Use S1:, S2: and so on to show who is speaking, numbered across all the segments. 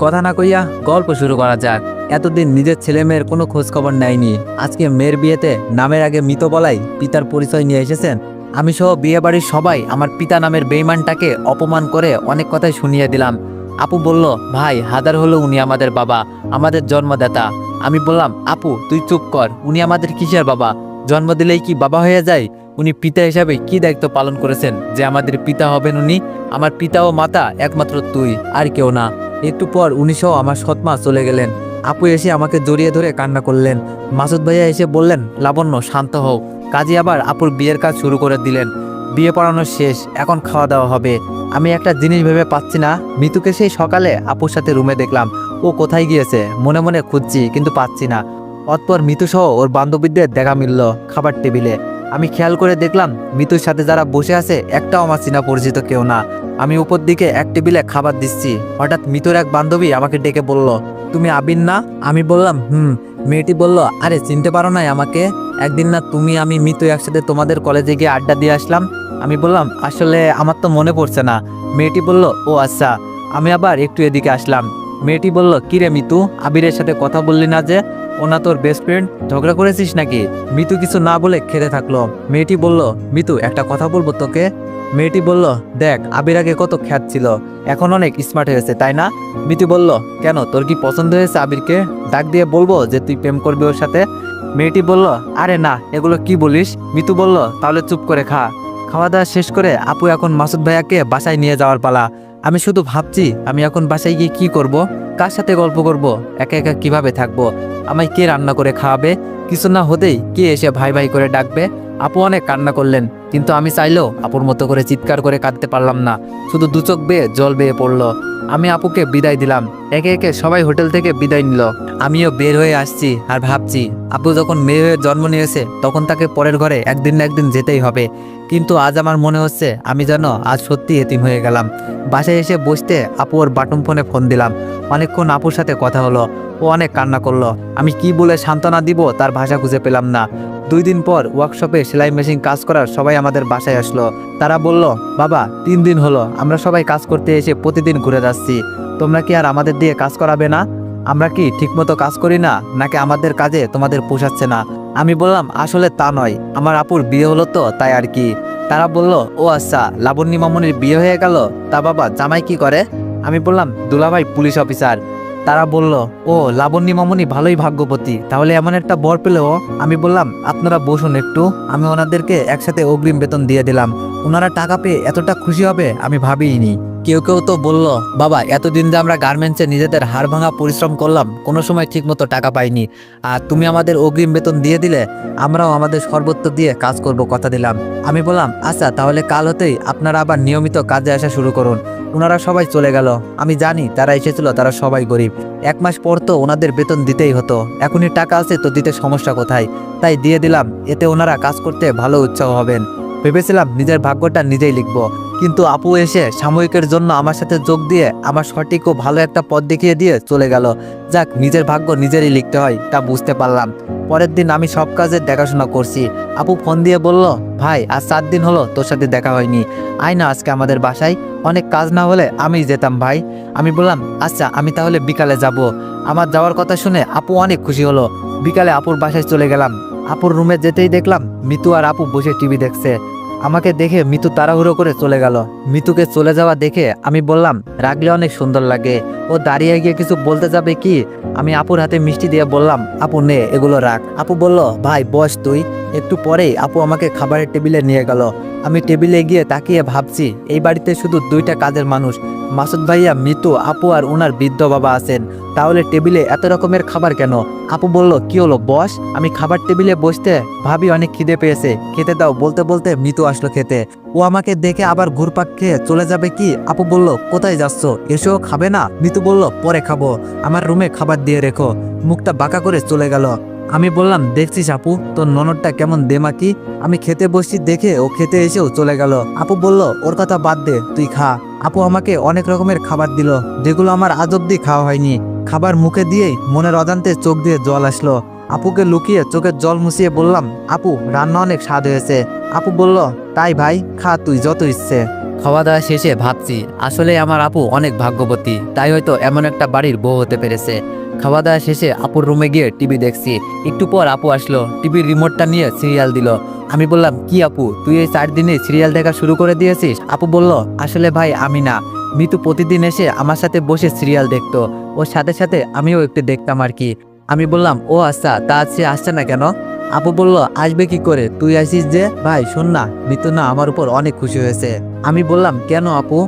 S1: কথা না কইয়া গল্প শুরু করা যাক। এতদিন নিজের ছেলে মেয়ের কোনো খোঁজ খবর নেয়নি, আজকে মেয়ের বিয়েতে নামের আগে মৃত বলাই পিতার পরিচয় নিয়ে এসেছেন। আমি সহ বিয়ে বাড়ির সবাই আমার পিতা নামের বেঈমানটাকে অপমান করে অনেক কথাই শুনিয়ে দিলাম। আপু বলল, ভাই হাজার হলো উনি আমাদের বাবা, আমাদের জন্মদাতা। আমি বললাম, আপু তুই চুপ কর, উনি আমাদের কিসের বাবা? জন্ম দিলেই কি বাবা হয়ে যায়? উনি পিতা হিসাবে কি দায়িত্ব পালন করেছেন যে আমাদের পিতা হবেন উনি? আমার পিতা ও মাতা একমাত্র তুই, আর কেউ না। একটু পর উনি সহ আমার সৎমা চলে গেলেন। আপু এসে আমাকে জড়িয়ে ধরে কান্না করলেন। মাসুদ ভাইয়া এসে বললেন, লাবণ্য শান্ত হও। কাজী আবার আপুর বিয়ের কাজ শুরু করে দিলেন। বিয়ে পড়ানো শেষ, এখন খাওয়া দাওয়া হবে। আমি একটা জিনিস ভেবে পাচ্ছি না, মিতুকে সেই সকালে আপুর সাথে রুমে দেখলাম, ও কোথায় গিয়েছে? মনে মনে খুঁজছি কিন্তু পাচ্ছি না। অতপর মিতু সহ ওর বান্ধবীদের দেখা মিলল খাবার টেবিলে। আমি খেয়াল করে দেখলাম মিতুর সাথে যারা বসে আছে একটাও আমার চেনা পরিচিত কেউ না। আমি উপর দিকে এক টেবিলে খাবার দিচ্ছি, হঠাৎ মিতুর এক বান্ধবী আমাকে ডেকে বলল, তুমি আবির না? আমি বললাম, হুম। মেয়েটি বলল, আরে চিনতে পারো নাই আমাকে? একদিন না তুমি আমি মিতু একসাথে তোমাদের কলেজে গিয়ে আড্ডা দিয়ে আসলাম। আমি বললাম, আসলে আমার তো মনে পড়ছে না। মেয়েটি বলল, ও আচ্ছা। আমি আবার একটু এদিকে আসলাম। মেয়েটি বলল, কিরে মিতু, আবিরের সাথে কথা বললি না যে? ওনা তোর বেস্ট ফ্রেন্ড, ঝগড়া করেছিস নাকি? মিতু কিছু না বলে খেতে থাকলো। মেয়েটি বলল, মিতু একটা কথা বলবো তোকে। মেয়েটি বলল, দেখ আবির আগে কত খ্যাত ছিল, এখন অনেক স্মার্ট হয়েছে তাই না? মিতু বলল, কেন তোর কি পছন্দ হয়েছে আবিরকে? ডাক দিয়ে বলবো যে তুই প্রেম করবি ওর সাথে? মেয়েটি বলল, আরে না, এগুলো কি বলিস? মিতু বলল, তাহলে চুপ করে খা। খাওয়া দাওয়া শেষ করে আপু এখন মাসুদ ভাইয়াকে বাসায় নিয়ে যাওয়ার পালা। আমি শুধু ভাবছি আমি এখন বাসায় গিয়ে কি করব, কার সাথে গল্প করব, একা একা কিভাবে থাকবো? আমায় কে রান্না করে খাওয়াবে? কিছু না হতেই কে এসে ভাই ভাই করে ডাকবে? আপু অনেক কান্না করলেন, কিন্তু আমি চাইলেও আপুর মতো করে চিৎকার করে কাঁদতে পারলাম না। শুধু দু চোখ বেয়ে জল বেয়ে পড়লো। আমি আপুকে বিদায় দিলাম। একে একে সবাই হোটেল থেকে বিদায় নিল। আমিও বের হয়ে আসছি আর ভাবছি, আপু যখন মেয়ে হয়ে জন্ম নিয়েছে তখন তাকে পরের ঘরে একদিন না একদিন যেতেই হবে। কিন্তু আজ আমার মনে হচ্ছে আমি যেন আজ সত্যি এতিম হয়ে গেলাম। বাসায় এসে বসতে আপু ওর বাটন ফোনে ফোন দিলাম। অনেকক্ষণ আপুর সাথে কথা হলো। ও অনেক কান্না করলো। আমি কি বলে সান্ত্বনা দিব তার ভাষা খুঁজে পেলাম না। 2 দিন পর ওয়ার্কশপে সেলাই মেশিন কাজ করার সবাই আমাদের বাসায় আসলো। তারা বলল, বাবা 3 দিন হলো আমরা সবাই কাজ করতে এসে প্রতিদিন ঘুরে যাচ্ছি, তোমরা কি আর আমাদের দিয়ে কাজ করাবে না? আমরা কি ঠিকমতো কাজ করি না, নাকি আমাদের কাজে তোমাদের পোষাচ্ছে না? আমি বললাম, আসলে তা নয়, আমার আপুর বিয়ে হলো তো তাই আর কি। তারা বলল, ও আচ্ছা, লাবণ্য মামুনির বিয়ে হয়ে গেল, তা বাবা জামাই কি করে? আমি বললাম, দুলাভাই পুলিশ অফিসার। তারা বলল, ও লাবণ্য মামুনি ভালোই ভাগ্যবতী, তাহলে এমন একটা বর পেলেও। আমি বললাম, আপনারা বসুন একটু। আমি ওনাদেরকে একসাথে অগ্রিম বেতন দিয়ে দিলাম। ওনারা টাকা পেয়ে এতটা খুশি হবে আমি ভাবিনি। কেউ কেউ তো বলল, বাবা এতদিন যে আমরা গার্মেন্টসে নিজেদের হাড় ভাঙা পরিশ্রম করলাম, কোনো সময় ঠিকমতো টাকা পাইনি, আর তুমি আমাদের অগ্রিম বেতন দিয়ে দিলে, আমরাও আমাদের সর্বোচ্চ দিয়ে কাজ করব, কথা দিলাম। আমি বললাম, আচ্ছা তাহলে কাল হতেই আপনারা আবার নিয়মিত কাজে আসা শুরু করুন। ওনারা সবাই চলে গেল। আমি জানি তারা এসেছিল, তারা সবাই গরিব। 1 মাস পর তো ওনাদের বেতন দিতেই হতো, এখনই টাকা আছে তো দিতে সমস্যা কোথায়? তাই দিয়ে দিলাম, এতে ওনারা কাজ করতে ভালো উৎসাহ হবেন। ভেবেছিলাম নিজের ভাগ্যটা নিজেই লিখব, কিন্তু আপু এসে সাময়িকের জন্য আমার সাথে যোগ দিয়ে আমার সঠিক ও ভালো একটা পথ দেখিয়ে দিয়ে চলে গেল। যাক, নিজের ভাগ্য নিজেরই লিখতে হয় তা বুঝতে পারলাম। পরের দিন আমি সব কাজের দেখাশোনা করছি। আপু ফোন দিয়ে বলল, ভাই আজ 7 দিন হলো তোর সাথে দেখা হয়নি, আয় না আজকে আমাদের বাসায়, অনেক কাজ না হলে আমিই যেতাম ভাই। আমি বললাম, আচ্ছা আমি তাহলে বিকালে যাব। আমার যাওয়ার কথা শুনে আপু অনেক খুশি হলো। বিকালে আপুর বাসায় চলে গেলাম। আপুর রুমে যেতেই দেখলাম মিতু আর আপু বসে টিভি দেখছে। আমাকে দেখে মিতু তাড়াহুড়ো করে চলে গেল। মিতুকে চলে যাওয়া দেখে আমি বললাম, রাগলে অনেক সুন্দর লাগে। ও দাঁড়িয়ে গিয়ে কিছু বলতে যাবে কি, আমি আপুর হাতে মিষ্টি দিয়ে বললাম, আপু নে এগুলো রাখ। আপু বলল, ভাই বস তুই। একটু পরেই আপু আমাকে খাবারের টেবিলে নিয়ে গেল। আমি টেবিলে গিয়ে তাকিয়ে ভাবছি, এই বাড়িতে শুধু 2টা কাজের মানুষ, মাসুদ ভাইয়া, মিতু, আপু আর ওনার বৃদ্ধ বাবা আছেন, তাহলে টেবিলে এত রকমের খাবার কেন? আপু বলল, কি হলো বস? আমি খাবার টেবিলে বসতে ভাবি অনেক খিদে পেয়েছে, খেতে দাও বলতে বলতে মিতু আসলো খেতে। ও আমাকে দেখে আবার ঘুরপাক খেয়ে চলে যাবে কি? আপু বলল, কোথায় যাচ্ছ, এসেও খাবে না? মিতু বলল, পরে খাবো, আমার রুমে খাবার দিয়ে রেখো। মুখটা বাঁকা করে চলে গেল। আমি বললাম, দেখছিস আপু তোর ননদটা কেমন দেমাকি? আমি খেতে বসছি দেখে ও খেতে এসেও চলে গেল। আপু বলল, ওর কথা বাদ দে, তুই খা। আপু আমাকে অনেক রকমের খাবার দিল, যেগুলো আমার আজ অব্দি খাওয়া হয়নি। খাবার মুখে দিয়েই মনের অজান্তে চোখ দিয়ে জল আসলো। আপুকে লুকিয়ে চোখের জল মুছিয়ে বললাম, আপু রান্না অনেক স্বাদ হয়েছে। আপু বলল, তাই ভাই, খা তুই যত ইচ্ছে। খাওয়া দাওয়া শেষে ভাবছি আসলে আমার আপু অনেক ভাগ্যবতী, তাই হয়তো এমন একটা বাড়ির বউ হতে পেরেছে। খাওয়া দাওয়া শেষে আপুর রুমে গিয়ে টিভি দেখছি। একটু পর আপু আসলো, টিভির রিমোটটা নিয়ে সিরিয়াল দিল। আমি বললাম, কি আপু, তুই এই 4 দিনে সিরিয়াল দেখা শুরু করে দিয়েছিস? আপু বলল, আসলে ভাই আমি না, মিতু প্রতিদিন এসে আমার সাথে বসে সিরিয়াল দেখতো, ওর সাথে সাথে আমিও একটু দেখতাম আর কি। আমি বললাম, ও আচ্ছা, তা সে আসছে না কেন? আপু বলল, আসবে কি করে, তুই আসিস যে। ভাই শোন না, মিতু না আমার উপর অনেক খুশি হয়েছে। আমি বললাম, কেন আপু?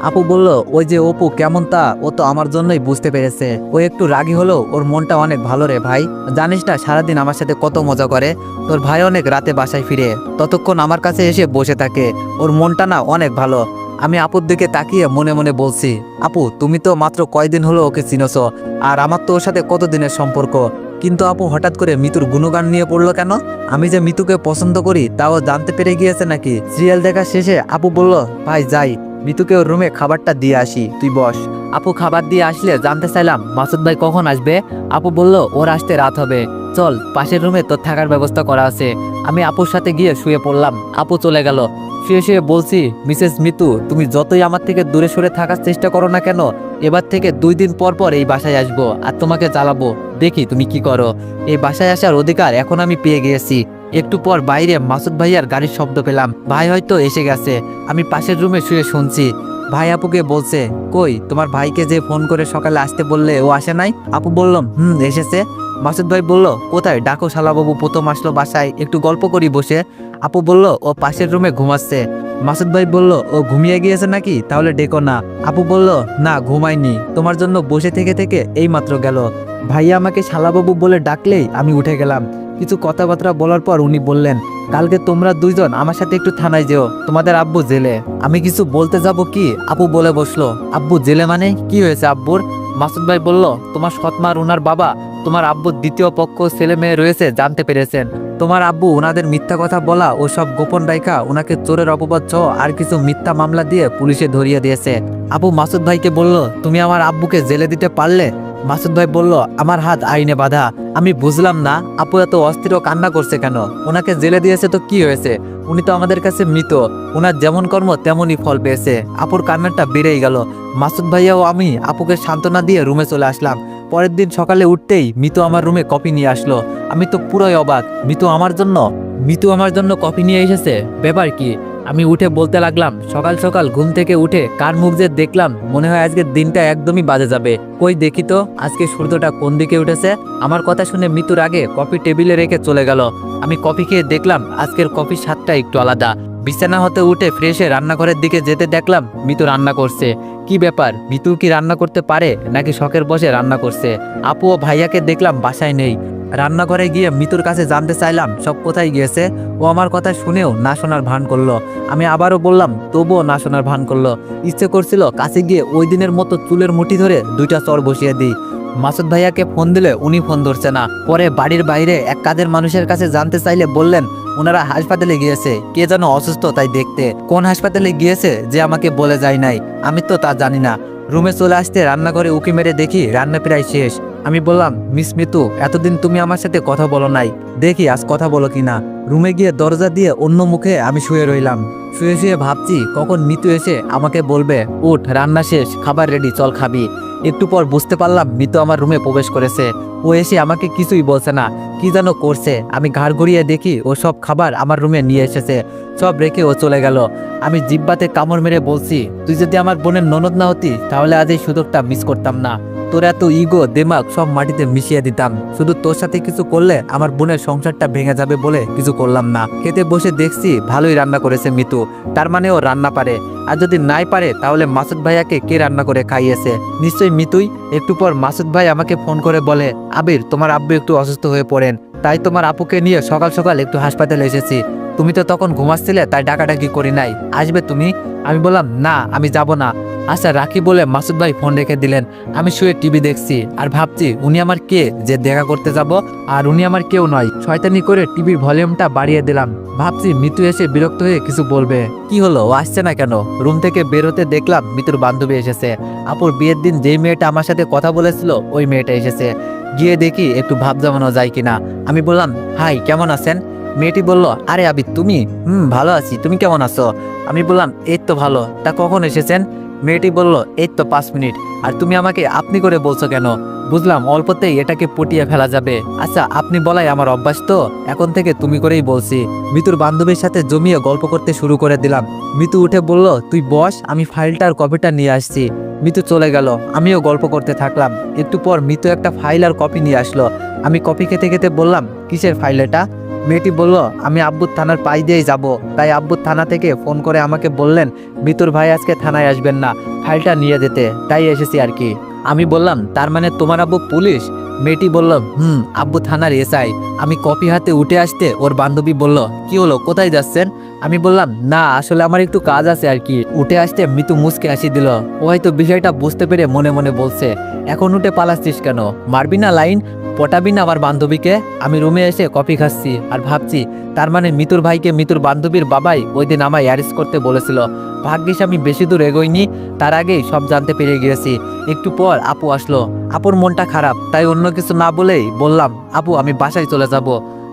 S1: আপু বলল, ওই যে অপু কেমন তা ও তো আমার জন্যই বুঝতে পেরেছে। ও একটু রাগী হলেও ওর মনটা অনেক ভালো রে ভাই। জানিস না সারাদিন আমার সাথে কত মজা করে। তোর ভাই অনেক রাতে বাসায় ফিরে ততক্ষণ আমার কাছে এসে বসে থাকে। ওর মনটা না অনেক ভালো। আমি আপুর দিকে তাকিয়ে মনে মনে বলছি, আপু তুমি তো মাত্র কয়দিন হলো ওকে চিনছো, আর আমার তো ওর সাথে কতদিনের সম্পর্ক। কিন্তু আপু হঠাৎ করে মিতুর গুণগান নিয়ে পড়লো কেন? আমি যে মিতুকে পছন্দ করি তাও জানতে পেরে গিয়েছে নাকি? সিরিয়াল দেখা শেষে আপু বলল, ভাই যাই, মিতুকে ওর রুমে খাবারটা দিয়ে আসি, তুই বস। আপু খাবার দিয়ে আসলে জানতে চাইলাম, মাসুদ ভাই কখন আসবে? আপু বলল, ওর আসতে রাত হবে, চল পাশের রুমে তোর থাকার ব্যবস্থা করা আছে। আমি আপুর সাথে গিয়ে শুয়ে পড়লাম। আপু চলে গেল। শুয়ে শুয়ে বলছি, মিসেস মিতু, তুমি যতই আমার থেকে দূরে সরে থাকার চেষ্টা করো না কেন, এবার থেকে 2 দিন পর পর এই বাসায় আসবো আর তোমাকে জ্বালাবো, দেখি তুমি কি করো। এই বাসায় আসার অধিকার এখন আমি পেয়ে গিয়েছি। একটু পর বাইরে মাসুদ ভাইয়ার গাড়ির শব্দ পেলাম। ভাই হয়তো এসে গেছে। আমি পাশের রুমে শুয়ে শুনছি। ভাই আপুকে বলছে, কই তোমার ভাইকে যে ফোন করে সকালে আসতে বললে ও আসে নাই? আপু বললাম, এসেছে। মাসুদ ভাই বলল, কোথায়, ডাকো শালাবাবু প্রথম আসলো বাসায়, একটু গল্প করি বসে। আপু বলল, ও পাশের রুমে ঘুমাচ্ছে। মাসুদ ভাই বলল, ও ঘুমিয়ে গিয়েছে নাকি, তাহলে ডেকো না। আপু বলল, না ঘুমায়নি, তোমার জন্য বসে থেকে থেকে এই মাত্র গেল। ভাইয়া আমাকে শালাবাবু বলে ডাকলেই আমি উঠে গেলাম। কিছু কথাবার্তা বলার পর উনি বললেন, কালকে তোমরা 2 জন আমার সাথে একটু থানায় যেও, তোমাদের আব্বু জেলে। আমি কিছু বলতে যাব কি, আপু বলে বসলো, আব্বু জেলে মানে কি হয়েছে আব্বুর? মাসুদ ভাই বলল, তোমার সৎমার উনার বাবা, তোমার আব্বুর দ্বিতীয় পক্ষ ছেলে মেয়ে রয়েছে জানতে পেরেছেন। তোমার আব্বু ওনাদের মিথ্যা কথা বলা ও সব গোপন রাইখা ওনাকে চোরের অপবাদ সহ আর কিছু মিথ্যা মামলা দিয়ে পুলিশে ধরিয়ে দিয়েছে। আপু মাসুদ ভাইকে বলল, তুমি আমার আব্বুকে জেলে দিতে পারলে? মাসুদ ভাই বলল, আমার হাত আইনে বাঁধা। আমি বুঝলাম না আপু এত অস্থির ও কান্না করছে কেন। ওনাকে জেলে দিয়েছে তো কি হয়েছে, উনি তো আমাদের কাছে মৃত, ওনার যেমন কর্ম তেমনই ফল পেয়েছে। আপুর কান্নাটা বেড়েই গেল। মাসুদ ভাইয়া ও আমি আপুকে সান্ত্বনা দিয়ে রুমে চলে আসলাম। পরের দিন সকালে উঠতেই মিতু আমার রুমে কফি নিয়ে আসলো। আমি তো পুরোই অবাক, মিতু আমার জন্য কফি নিয়ে এসেছে, ব্যাপার কি? আমি উঠে বলতে লাগলাম, সকাল সকাল ঘুম থেকে উঠে কার মুখ যে দেখলাম, মনে হয় আজকের দিনটা একদমই বাজে যাবে। কই দেখি তো আজকে সূর্যটা কোন দিকে উঠেছে। আমার কথা শুনে মিতুর আগে কফি টেবিলে রেখে চলে গেল। আমি কফি খেয়ে দেখলাম আজকের কফির স্বাদটা একটু আলাদা। বিছানা হতে উঠে ফ্রেশে রান্নাঘরের দিকে যেতে দেখলাম মিতু রান্না করছে। কি ব্যাপার, মিতু কি রান্না করতে পারে নাকি শখের বসে রান্না করছে? আপু ও ভাইয়াকে দেখলাম বাসায় নেই। রান্নাঘরে গিয়ে মিতুর কাছে জানতে চাইলাম সব কোথায় গিয়েছে। ও আমার কথা শুনেও না শোনার ভান করলো। আমি আবারও বললাম, তবুও না শোনার ভান করলো। ইচ্ছে করছিল কাছে গিয়ে ওই দিনের মতো চুলের মুঠি ধরে 2টা চড় বসিয়ে দিই। মাসুদ ভাইয়াকে ফোন দিলে উনি ফোন ধরছে না। পরে বাড়ির বাইরে এক কাজের মানুষের কাছে জানতে চাইলে বললেন, ওনারা হাসপাতালে গিয়েছে, কে যেন অসুস্থ তাই দেখতে। কোন হাসপাতালে গিয়েছে যে আমাকে বলে যায় নাই, আমি তো তা জানি না। রুমে চলে আসতে রান্নাঘরে উকি মেরে দেখি রান্না প্রায় শেষ। আমি বললাম, মিস মিতু, এতদিন তুমি আমার সাথে কথা বলো নাই, দেখি আজ কথা বলো কিনা। রুমে গিয়ে দরজা দিয়ে অন্য মুখে আমি শুয়ে রইলাম। শুয়ে শুয়ে ভাবছি কখন মিতু এসে আমাকে বলবে, উঠ রান্না শেষ, খাবার রেডি, চল খাবি। একটু পর বুঝতে পারলাম মিতু আমার রুমে প্রবেশ করেছে। ও এসে আমাকে কিছুই বলছে না, কি যেন করছে। আমি ঘাড় ঘুরিয়ে দেখি ও সব খাবার আমার রুমে নিয়ে এসেছে, সব রেখে ও চলে গেল। আমি জিব্বাতে কামড় মেরে বলছি, তুই যদি আমার বোনের ননদ না হতি তাহলে আজ এই সুযোগটা মিস করতাম না। তোর এত ইগো দেমাগ সব মাটিতে মিশিয়ে দিতাম। শুধু তোর সাথে কিছু করলে আমার বোনের সংসারটা ভেঙে যাবে বলে কিছু করলাম না। খেতে বসে দেখছি ভালোই রান্না করেছে মিতু, তার মানে ও রান্না পারে। আর যদি নাই পারে তাহলে মাসুদ ভাইয়াকে কে রান্না করে খাইয়েছে? নিশ্চয়ই মিতুই। একটু পর মাসুদ ভাই আমাকে ফোন করে বলে, আবির, তোমার আব্বু একটু অসুস্থ হয়ে পড়েন, তাই তোমার আপুকে নিয়ে সকাল সকাল একটু হাসপাতালে এসেছি। তুমি তো তখন ঘুমাচ্ছিলে তাই ডাকাডাকি করি নাই, আসবে তুমি? আমি বললাম, না আমি যাব না। আচ্ছা রাখি বলে মাসুদ ভাই ফোন রেখে দিলেন। আমি শুয়ে টিভি দেখছি আর ভাবছি উনি আমার কে যে দেখা করতে যাব, আর উনি আমার কেউ নয়। শয়তানি করে টিভির ভলিউমটা বাড়িয়ে দিলাম। ভাবছি মিতু এসে বিরক্ত হয়ে কিছু বলবে। কি হলো, ও আসছে না কেন? রুম থেকে বেরোতে দেখলাম মিতুর বান্ধবী এসেছে। আপুর বিয়ের দিন যেই মেয়েটা আমার সাথে কথা বলেছিল ওই মেয়েটা এসেছে। গিয়ে দেখি একটু ভাব জমানো যায় কিনা। আমি বললাম, হাই কেমন আছেন? মেয়েটি বলল, আরে আবির তুমি? ভালো আছি, তুমি কেমন আছো? আমি বললাম এই তো ভালো, তা কখন এসেছেন? মেয়েটি বলল এই তো 5 মিনিট। আর তুমি আমাকে আপনি করে বলছো কেন? বুঝলাম অল্পতেই এটাকে পটিয়ে ফেলা যাবে। আচ্ছা আপনি বলাই আমার অভ্যাস, তো এখন থেকে তুমি করেই বলছি। মিতুর বান্ধবীর সাথে জমিয়ে গল্প করতে শুরু করে দিলাম। মিতু উঠে বলল তুই বস, আমি ফাইলটার কপিটা নিয়ে আসছি। মিতু চলে গেল, আমিও গল্প করতে থাকলাম। একটু পর মিতু একটা ফাইল আর কপি নিয়ে আসলো। আমি কপি খেতে খেতে বললাম কিসের ফাইল এটা? মেয়েটি বলল আমি আব্বুর থানার পাশ দিয়েই যাব, তাই আব্বুর থানা থেকে ফোন করে আমাকে বললেন মিতুর ভাই আজকে থানায় আসবেন না, ফাইলটা নিয়ে যেতে, তাই এসেছি আর কি। আমি বললাম তার মানে তোমার আব্বু পুলিশ? মেয়েটি বলল আব্বু থানার এসআই। আমি কপি হাতে উঠে আসতে ওর বান্ধবী বলল কি হলো, কোথায় যাচ্ছেন? আমি বললাম না আসলে আমার একটু কাজ আছে আর কি। উঠে আসতে মিতু মুচকে হাসি দিল। ও হয়তো বিষয়টা বুঝতে পেরে মনে মনে বলছে এখন উঠে পালাচ্ছিস কেন, মারবি না লাইন, পটাবি না আমার বান্ধবীকে? আমি রুমে এসে কফি খাচ্ছি আর ভাবছি তার মানে মিতুর ভাইকে মিতুর বান্ধবীর বাবাই ওই দিন আমায় অ্যারেস্ট করতে বলেছিল। ভাগ্যিস আমি বেশি দূর এগোইনি, তার আগেই সব জানতে পেরে গিয়েছি। একটু পর আপু আসলো। আপুর মনটা খারাপ, তাই অন্য কিছু না বলেই বললাম আপু আমি বাসায় চলে যাব।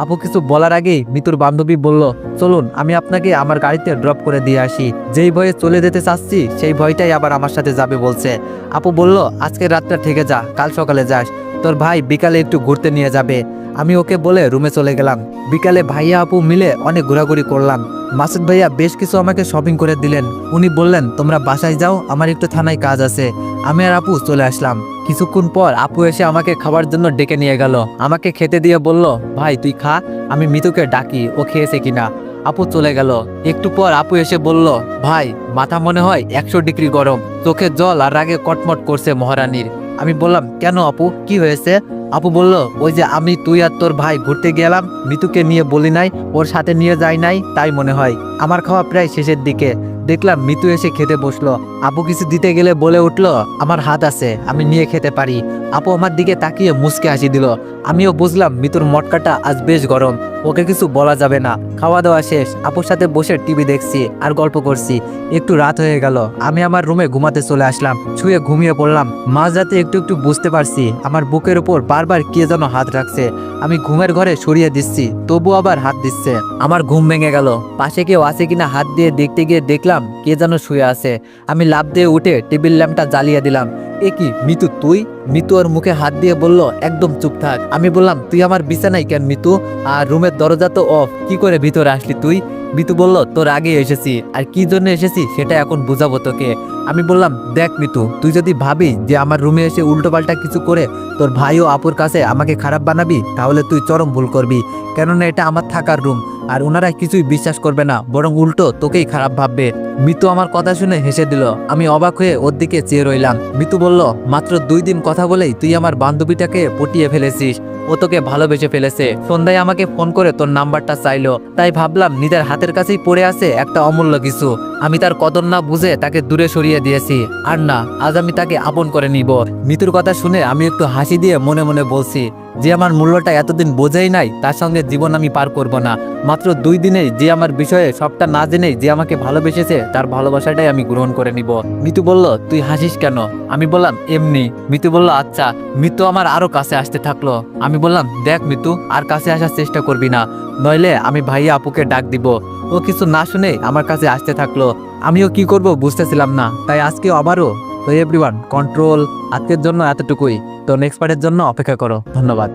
S1: আপু কিছু বলার আগেই মিতুর বান্ধবী বলল চলুন আমি আপনাকে আমার গাড়িতে ড্রপ করে দিয়ে আসি। যেই ভয়ে চলে যেতে চাচ্ছি সেই ভয়টাই আবার আমার সাথে যাবে বলছে। আপু বলল আজকের রাতটা থেকে যা, কাল সকালে যাস, তোর ভাই বিকালে একটু ঘুরতে নিয়ে যাবে। আমি ওকে বলে রুমে চলে গেলাম। বিকালে ভাইয়া আপু মিলে অনেক ঘোরাঘুরি করলাম। মাসুদ ভাইয়া বেশ কিছু আমাকে শপিং করে দিলেন। উনি বললেন তোমরা বাসায় যাও, আমার একটু থানায় কাজ আছে। আমি আর আপু চলে আসলাম। কিছুক্ষণ পর আপু এসে আমাকে খাবার জন্য ডেকে নিয়ে গেল। আমাকে খেতে দিয়ে বলল ভাই তুই খা, আমি মিতুকে ডাকি ও খেয়েছে কিনা। আপু চলে গেল। একটু পর আপু এসে বলল ভাই মাথা মনে হয় 100 ডিগ্রি গরম, চোখের জল আর রাগে কটমট করছে মহারানীর। আমি বললাম কেন আপু, কি হয়েছে? আপু বলল ওই যে আমি তুই আর তোর ভাই ঘুরতে গেলাম, মিতুকে নিয়ে বলি নাই, ওর সাথে নিয়ে যাই নাই, তাই মনে হয়। আমার খাওয়া প্রায় শেষের দিকে, দেখলাম মিতু এসে খেতে বসলো। আপু কিছু দিতে গেলে বলে উঠলো আমার হাত আছে, আমি নিয়ে খেতে পারি। আপু আমার দিকে তাকিয়ে মুচকে হাসি দিল। আমিও বুঝলাম মিতুর মটকাটা আজ বেশ গরম, ওকে কিছু বলা যাবে না। খাওয়া দাওয়া শেষ, আপুর সাথে বসে টিভি দেখছি আর গল্প করছি। একটু রাত হয়ে গেল, আমি আমার রুমে ঘুমাতে চলে আসলাম। শুয়ে ঘুমিয়ে পড়লাম। মাঝরাতে একটু একটু বুঝতে পারছি আমার বুকের উপর বারবার কে যেন হাত রাখছে। আমি ঘুমের ঘরে সরিয়ে দিচ্ছি, তবু আবার হাত দিচ্ছে। আমার ঘুম ভেঙে গেল। পাশে কেউ আছে কিনা হাত দিয়ে দেখতে গিয়ে দেখলাম কে যেন শুয়ে আছে। আমি লাফ দিয়ে উঠে টেবিল ল্যাম্পটা জ্বালিয়ে দিলাম। এ কি মিতু তুই? মিতু ওর মুখে হাত দিয়ে বলল একদম চুপ থাক। আমি বললাম তুই আমার বিছানায় কেন মিতু? আর রুমের দরজা তো অফ, কি করে ভিতরে আসলি তুই? মিতু বলল তোর আগে এসেছি, আর কি জন্য এসেছি সেটা এখন বুঝাবো তোকে। আমি বললাম দেখ মিতু, তুই যদি ভাবি যে আমার রুমে এসে উল্টোপাল্টা কিছু করে তোর ভাই ও আপুর কাছে আমাকে খারাপ বানাবি, তাহলে তুই চরম ভুল করবি। কেননা এটা আমার থাকার রুম, আর ওনারা কিছুই বিশ্বাস করবে না, বরং উল্টো তোকেই খারাপ ভাববে। মিতু আমার কথা শুনে হেসে দিল। আমি অবাক হয়ে ওর দিকে চেয়ে রইলাম। মিতু বলল মাত্র 2 দিন কথা বলেই তুই আমার বান্ধবীটাকে পটিয়ে ফেলেছিস, ও তোকে ভালোবেসে ফেলেছে। সন্ধ্যায় আমাকে ফোন করে তোর নাম্বারটা চাইলো, তাই ভাবলাম নিজের হাতের কাছেই পড়ে আছে একটা অমূল্য কিছু, আমি তার কদর না বুঝে তাকে দূরে সরিয়ে দিয়েছি। আর না, আজ আমি তাকে আপন করে নিব। মিতুর কথা শুনে আমি একটু হাসি দিয়ে মনে মনে বলছি যে আমার মূল্যটা এতদিন বোঝাই নাই, তার সঙ্গে জীবন আমি পার করব না। মাত্র 2 দিনেই যে আমার বিষয়ে সবটা না জেনেই যে আমাকে ভালোবেসেছে, তার ভালোবাসাটাই আমি গ্রহণ করে নিব। মিতু বলল তুই হাসিস কেন? আমি বললাম এমনি। মিতু বলল আচ্ছা। মিতু আমার আরো কাছে আসতে থাকলো। আমি বললাম দেখ মিতু, আর কাছে আসার চেষ্টা করবি না, নইলে আমি ভাইয়া আপুকে ডাক দিব। ও কিছু না শুনে আমার কাছে আসতে থাকলো। আমিও কি করব বুঝতেছিলাম না, তাই আজকে আবারও। তো এভরিওয়ান কন্ট্রোল, আজকের জন্য এতটুকুই। তো নেক্সট পার্টের জন্য অপেক্ষা করো। ধন্যবাদ।